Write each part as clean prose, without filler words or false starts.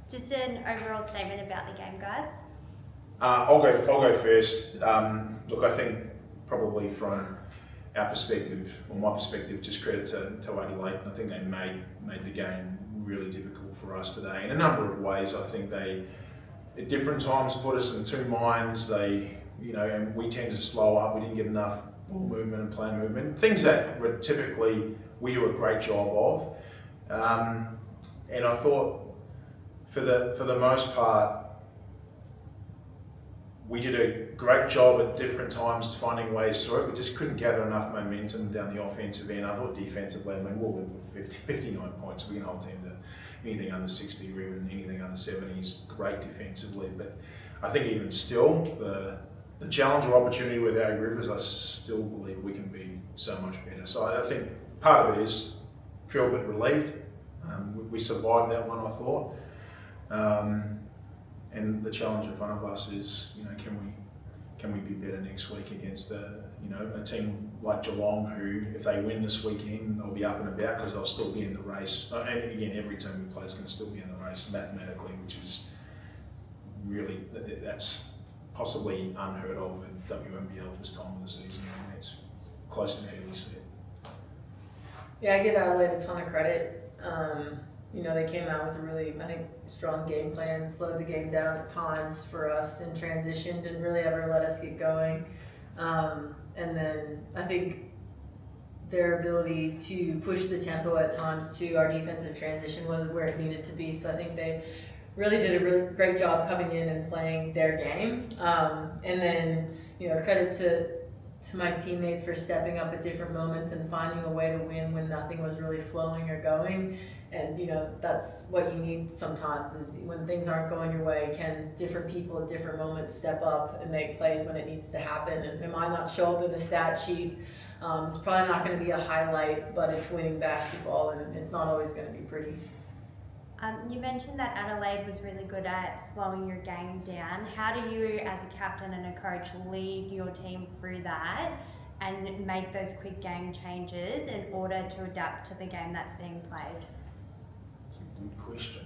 Just an overall statement about the game, guys. I'll go first. Look, I think probably from our perspective, or my perspective, just credit to Adelaide. I think they made the game really difficult for us today in a number of ways. I think they, at different times, put us in two minds. And we tend to slow up. We didn't get enough ball movement and play movement. Things that were typically we do a great job of. And I thought, for the most part, we did a great job at different times finding ways through it. We just couldn't gather enough momentum down the offensive end. I thought defensively, we'll win for 59 points. We can hold team to anything under 60 or even anything under 70 is great defensively. But I think even still, the challenge or opportunity with our group is I still believe we can be so much better. So I think part of it is feel a bit relieved. We survived that one, I thought. And the challenge in front of us is, can we be better next week against a team like Geelong, who, if they win this weekend, they'll be up and about because they'll still be in the race. And again, every team we play is going to still be in the race mathematically, which is really, that's possibly unheard of in WNBL at this time of the season. I mean, it's close to fairly set. Yeah, I give Adelaide a ton of credit. They came out with a really, I think, strong game plan, slowed the game down at times for us in transition, didn't really ever let us get going. And then I think their ability to push the tempo at times too, our defensive transition wasn't where it needed to be. So I think they really did a really great job coming in and playing their game. And then, credit to my teammates for stepping up at different moments and finding a way to win when nothing was really flowing or going. And that's what you need sometimes, is when things aren't going your way, can different people at different moments step up and make plays when it needs to happen. And it might not show up in the stat sheet. It's probably not going to be a highlight, but it's winning basketball, and it's not always going to be pretty. You mentioned that Adelaide was really good at slowing your game down. How do you, as a captain and a coach, lead your team through that and make those quick game changes in order to adapt to the game that's being played? That's a good question.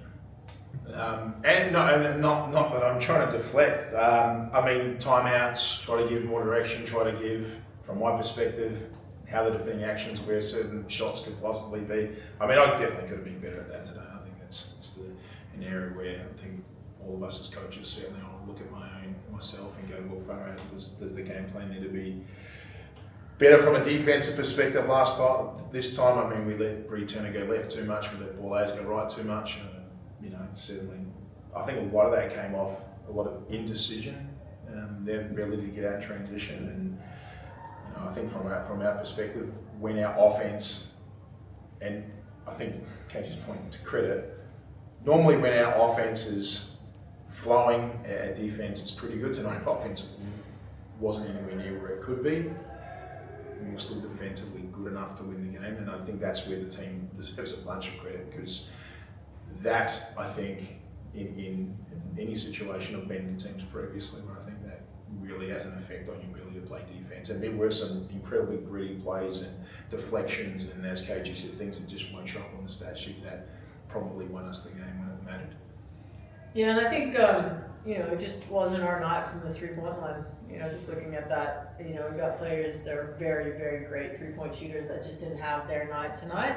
And not that I'm trying to deflect. Timeouts, try to give more direction, try to give, from my perspective, how the defending actions, where certain shots could possibly be. I definitely could have been better at that today. I think it's an area where I think all of us as coaches, certainly I'll look at myself and go, well, far out, does the game plan need to be better from a defensive perspective? This time, we let Bree Turner go left too much, we let Borlase go right too much. Certainly, I think a lot of that came off a lot of indecision, their ability to get out in transition, and I think from our perspective, when our offense, and I think Katie's point to credit, normally when our offense is flowing, our defense is pretty good. Tonight, offense wasn't anywhere near where it could be. We were still defensively good enough to win the game, and I think that's where the team deserves a bunch of credit, because that, I think, in any situation, I've been in teams previously where I think that really has an effect on your ability to play defense. And there were some incredibly gritty plays and deflections, and as KG said, things that just won't show up on the stat sheet that probably won us the game when it mattered. Yeah, and I think it just wasn't our night from the three-point line. Just looking at that, we got players that are very, very great three-point shooters that just didn't have their night tonight.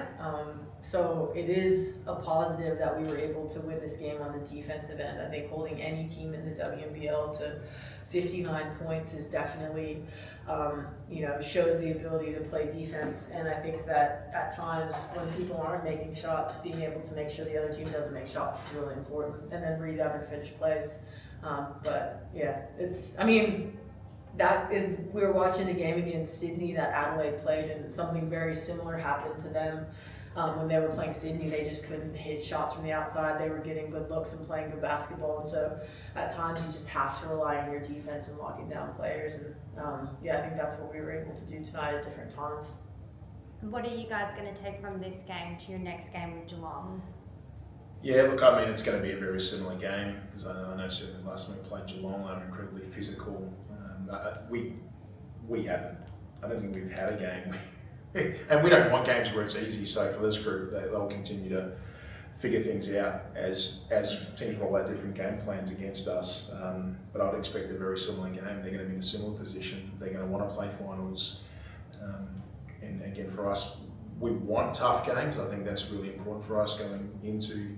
So it is a positive that we were able to win this game on the defensive end. I think holding any team in the WNBL to 59 points is definitely, shows the ability to play defense. And I think that at times when people aren't making shots, being able to make sure the other team doesn't make shots is really important. And then rebound and finish plays. We were watching the game against Sydney that Adelaide played, and something very similar happened to them. When they were playing Sydney, they just couldn't hit shots from the outside. They were getting good looks and playing good basketball. And so at times you just have to rely on your defense and locking down players. And I think that's what we were able to do tonight at different times. What are you guys going to take from this game to your next game with Geelong? Yeah, look, it's going to be a very similar game, because I know certainly last time we played Geelong, they were incredibly physical. We haven't. I don't think we've had a game. And we don't want games where it's easy, so for this group, they'll continue figure things out as teams roll out different game plans against us. But I'd expect a very similar game. They're going to be in a similar position. They're going to want to play finals. And again, for us, we want tough games. I think that's really important for us going into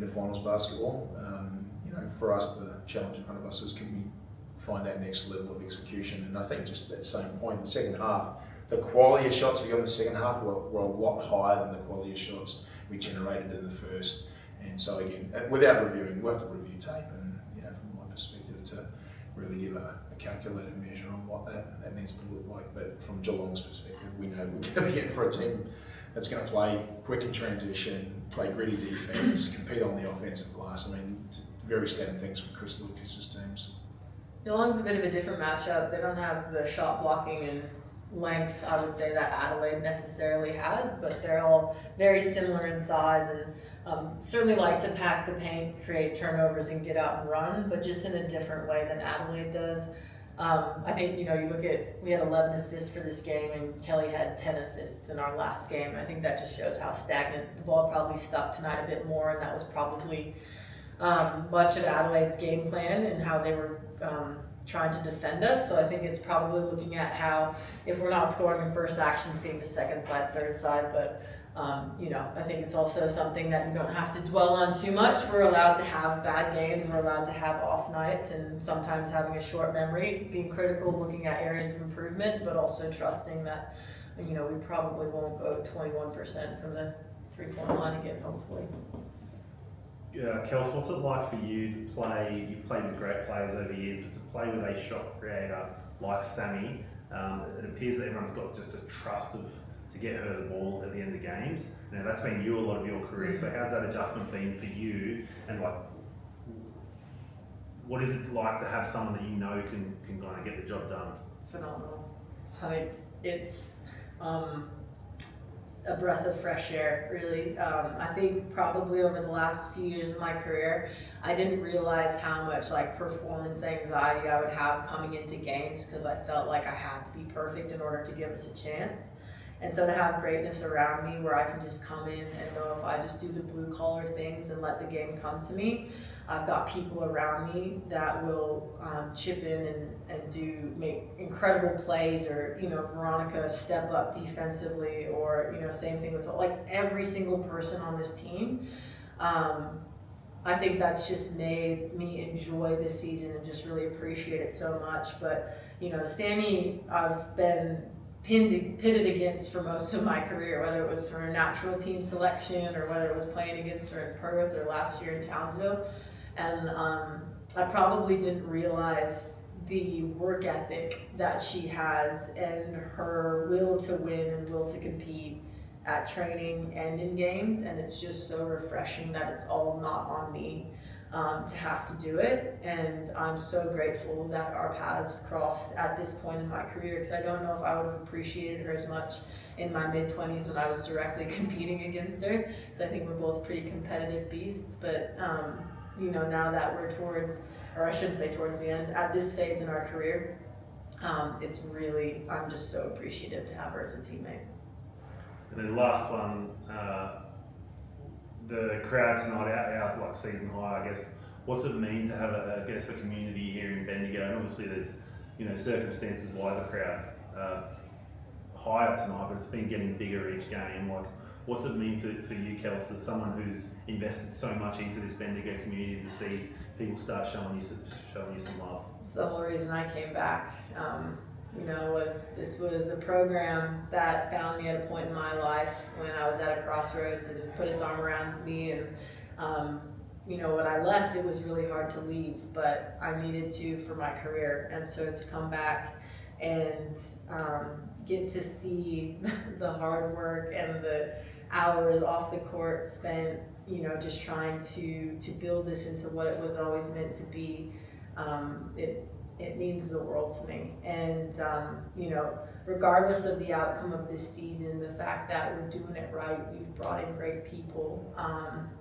finals basketball. For us, the challenge in front of us is can we find that next level of execution? And I think just that same point, in the second half, the quality of shots we got in the second half were a lot higher than the quality of shots we generated in the first. And so again, without reviewing, we'll have to review tape and, from my perspective, to really give a calculated measure on what that needs to look like. But from Geelong's perspective, we know we're going to be in for a team that's going to play quick in transition, play gritty defense, compete on the offensive glass. I mean, very standard things from Chris Lucas's teams. Geelong's a bit of a different matchup. They don't have the shot blocking and length, I would say, that Adelaide necessarily has, but they're all very similar in size and certainly like to pack the paint, create turnovers, and get out and run, but just in a different way than Adelaide does. I think, you look at, we had 11 assists for this game, and Kelly had 10 assists in our last game. I think that just shows how stagnant the ball probably stuck tonight a bit more, and that was probably much of Adelaide's game plan and how they were trying to defend us. So I think it's probably looking at how, if we're not scoring in first actions, getting to second side, third side, but I think it's also something that you don't have to dwell on too much. We're allowed to have bad games, we're allowed to have off nights, and sometimes having a short memory, being critical, looking at areas of improvement, but also trusting that, we probably won't go 21% from the three-point line again, hopefully. Kelsey, what's it like for you to play? You've played with great players over the years, but to play with a shot creator like Sammy, it appears that everyone's got just a trust to get her the ball at the end of games. Now that's been you a lot of your career. So how's that adjustment been for you? And what is it like to have someone that can kind of get the job done? Phenomenal. It's a breath of fresh air, really. I think probably over the last few years of my career, I didn't realize how much performance anxiety I would have coming into games because I felt like I had to be perfect in order to give us a chance. And so to have greatness around me where I can just come in and know if I just do the blue collar things and let the game come to me, I've got people around me that will chip in and make incredible plays, or Veronica step up defensively, or same thing with every single person on this team. I think that's just made me enjoy this season and just really appreciate it so much. But Sammy, I've been pitted against for most of my career, whether it was for a natural team selection or whether it was playing against her in Perth or last year in Townsville. And I probably didn't realize the work ethic that she has and her will to win and will to compete at training and in games. And it's just so refreshing that it's all not on me to have to do it. And I'm so grateful that our paths crossed at this point in my career, because I don't know if I would have appreciated her as much in my mid-20s when I was directly competing against her, because I think we're both pretty competitive beasts. But now that we're towards, or I shouldn't say towards the end, at this phase in our career, it's really, I'm just so appreciative to have her as a teammate. And then last one, the crowd tonight, our season high, I guess. What's it mean to have a community here in Bendigo? And obviously there's circumstances why the crowd's higher tonight, but it's been getting bigger each game. What's it mean for you, Kelsey, as someone who's invested so much into this Bendigo community, to see people start showing you some love? It's the whole reason I came back. This was a program that found me at a point in my life when I was at a crossroads and put its arm around me. And when I left, it was really hard to leave, but I needed to for my career. And so to come back and get to see the hard work and the hours off the court spent, just trying to build this into what it was always meant to be, it means the world to me. And regardless of the outcome of this season, the fact that we're doing it right, we've brought in great people,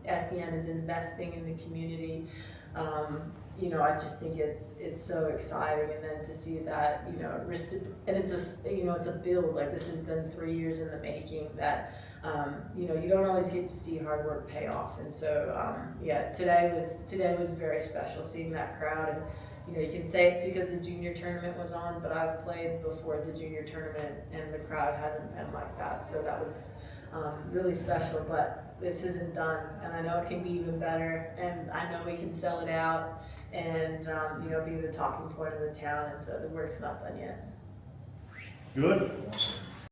SEN is investing in the community. I just think it's so exciting, and then to see that, and it's a build. This has been 3 years in the making, that you know, you don't always get to see hard work pay off. And so, yeah, today was very special seeing that crowd. And, you know, you can say it's because the junior tournament was on, but I've played before the junior tournament and the crowd hasn't been like that. So that was really special, but this isn't done. And I know it can be even better, and I know we can sell it out and, you know, be the talking point of the town. And so the work's not done yet. Good. Awesome.